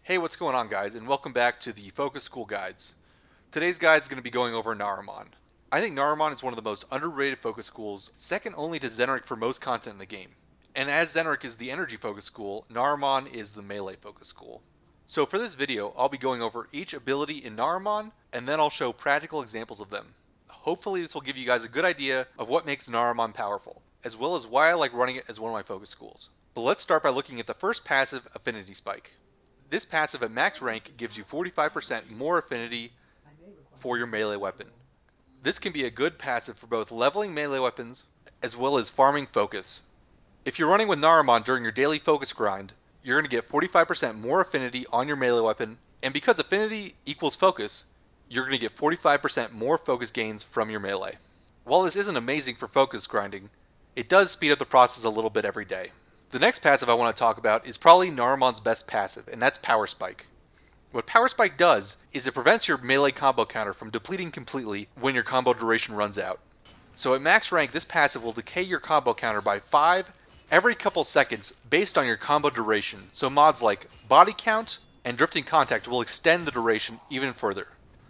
Hey, what's going on guys, and welcome back to the Focus School Guides. Today's guide is going to be going over Naramon. I think Naramon is one of the most underrated focus schools, second only to Zenrik for most content in the game. And as Zenrik is the energy focus school, Naramon is the melee focus school. So for this video, I'll be going over each ability in Naramon, and then I'll show practical examples of them. Hopefully this will give you guys a good idea of what makes Naramon powerful, as well as why I like running it as one of my focus schools. But let's start by looking at the first passive, Affinity Spike. This passive at max rank gives you 45% more affinity for your melee weapon. This can be a good passive for both leveling melee weapons as well as farming focus. If you're running with Naramon during your daily focus grind, you're going to get 45% more affinity on your melee weapon, and because affinity equals focus, you're going to get 45% more focus gains from your melee. While this isn't amazing for focus grinding, it does speed up the process a little bit every day. The next passive I want to talk about is probably Naramon's best passive, and that's Power Spike. What Power Spike does is it prevents your melee combo counter from depleting completely when your combo duration runs out. So at max rank, this passive will decay your combo counter by 5 every couple seconds based on your combo duration. So mods like Body Count and Drifting Contact will extend the duration even further.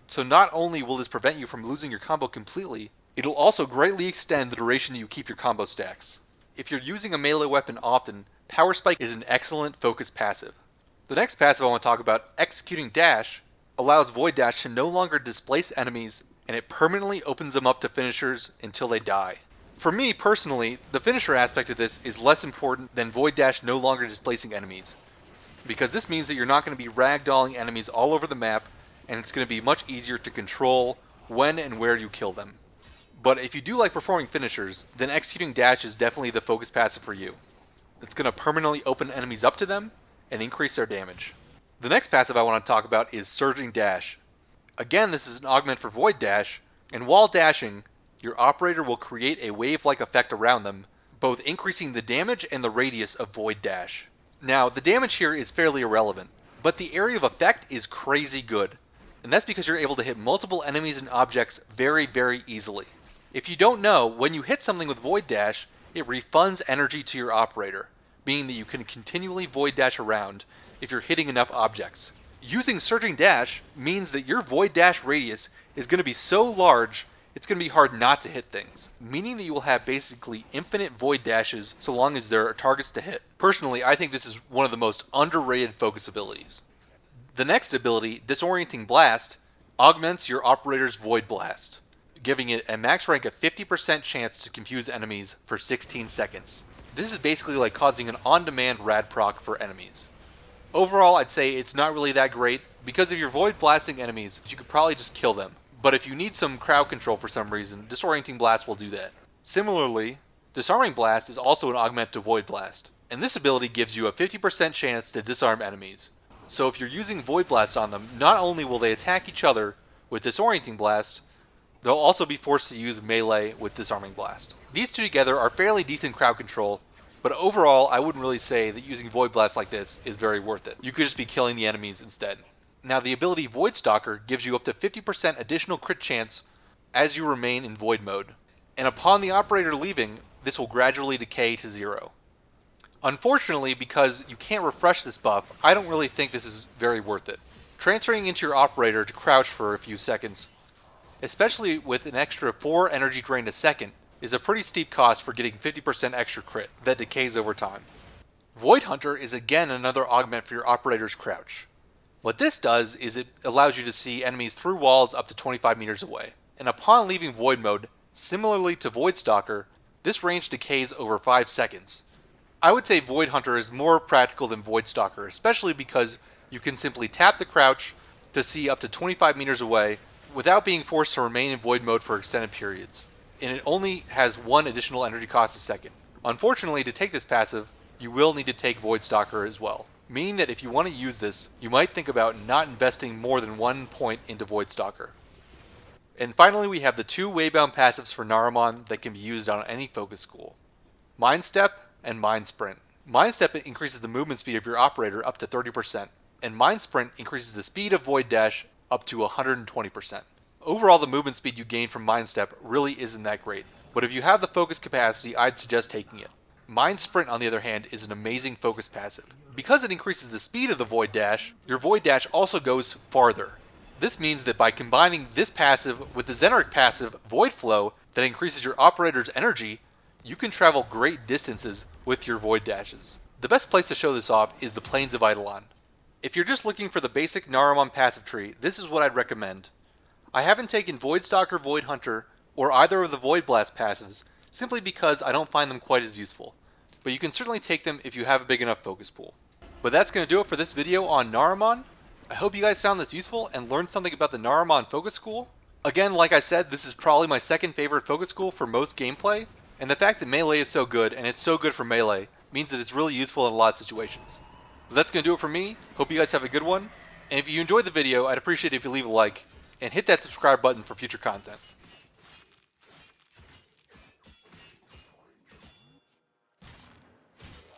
So not only will this prevent you from losing your combo completely, it'll also greatly extend the duration you keep your combo stacks. If you're using a melee weapon often, Power Spike is an excellent focus passive. The next passive I want to talk about, Executing Dash, allows Void Dash to no longer displace enemies, and it permanently opens them up to finishers until they die. For me personally, the finisher aspect of this is less important than Void Dash no longer displacing enemies, because this means that you're not going to be ragdolling enemies all over the map, and it's going to be much easier to control when and where you kill them. But if you do like performing finishers, then Executing Dash is definitely the focus passive for you. It's going to permanently open enemies up to them and increase their damage. The next passive I want to talk about is Surging Dash. Again, this is an augment for Void Dash, and while dashing, your operator will create a wave-like effect around them, both increasing the damage and the radius of Void Dash. Now, the damage here is fairly irrelevant, but the area of effect is crazy good, and that's because you're able to hit multiple enemies and objects very, very easily. If you don't know, when you hit something with Void Dash, it refunds energy to your operator, meaning that you can continually Void Dash around if you're hitting enough objects. Using Surging Dash means that your Void Dash radius is going to be so large, it's going to be hard not to hit things, meaning that you will have basically infinite Void Dashes so long as there are targets to hit. Personally, I think this is one of the most underrated focus abilities. The next ability, Disorienting Blast, augments your operator's Void Blast, giving it a max rank of 50% chance to confuse enemies for 16 seconds. This is basically like causing an on-demand rad proc for enemies. Overall, I'd say it's not really that great, because if you're void blasting enemies, you could probably just kill them. But if you need some crowd control for some reason, Disorienting Blast will do that. Similarly, Disarming Blast is also an augment to Void Blast, and this ability gives you a 50% chance to disarm enemies. So if you're using Void Blast on them, not only will they attack each other with Disorienting Blast, they'll also be forced to use melee with Disarming Blast. These two together are fairly decent crowd control, but overall I wouldn't really say that using Void Blast like this is very worth it. You could just be killing the enemies instead. Now the ability Void Stalker gives you up to 50% additional crit chance as you remain in Void mode, and upon the operator leaving, this will gradually decay to 0. Unfortunately, because you can't refresh this buff, I don't really think this is very worth it. Transferring into your operator to crouch for a few seconds, especially with an extra 4 energy drain a second, is a pretty steep cost for getting 50% extra crit that decays over time. Void Hunter is again another augment for your operator's crouch. What this does is it allows you to see enemies through walls up to 25 meters away, and upon leaving Void mode, similarly to Void Stalker, this range decays over 5 seconds. I would say Void Hunter is more practical than Void Stalker, especially because you can simply tap the crouch to see up to 25 meters away without being forced to remain in Void mode for extended periods, and it only has 1 additional energy cost a second. Unfortunately, to take this passive, you will need to take Void Stalker as well, meaning that if you want to use this, you might think about not investing more than 1 point into Void Stalker. And finally, we have the 2 waybound passives for Naramon that can be used on any focus school: Mind Step and Mind Sprint. Mind Step increases the movement speed of your operator up to 30%, and Mind Sprint increases the speed of Void Dash up to 120%. Overall, the movement speed you gain from Mind Step really isn't that great, but if you have the focus capacity, I'd suggest taking it. Mind Sprint, on the other hand, is an amazing focus passive. Because it increases the speed of the Void Dash, your Void Dash also goes farther. This means that by combining this passive with the Zenoric passive, Void Flow, that increases your operator's energy, you can travel great distances with your Void Dashes. The best place to show this off is the Plains of Eidolon. If you're just looking for the basic Naramon passive tree, this is what I'd recommend. I haven't taken Void Stalker, Void Hunter, or either of the Void Blast passives, simply because I don't find them quite as useful. But you can certainly take them if you have a big enough focus pool. But that's going to do it for this video on Naramon. I hope you guys found this useful and learned something about the Naramon Focus School. Again, like I said, this is probably my second favorite focus school for most gameplay, and the fact that melee is so good, and it's so good for melee, means that it's really useful in a lot of situations. So that's going to do it for me. Hope you guys have a good one, and if you enjoyed the video, I'd appreciate it if you leave a like, and hit that subscribe button for future content.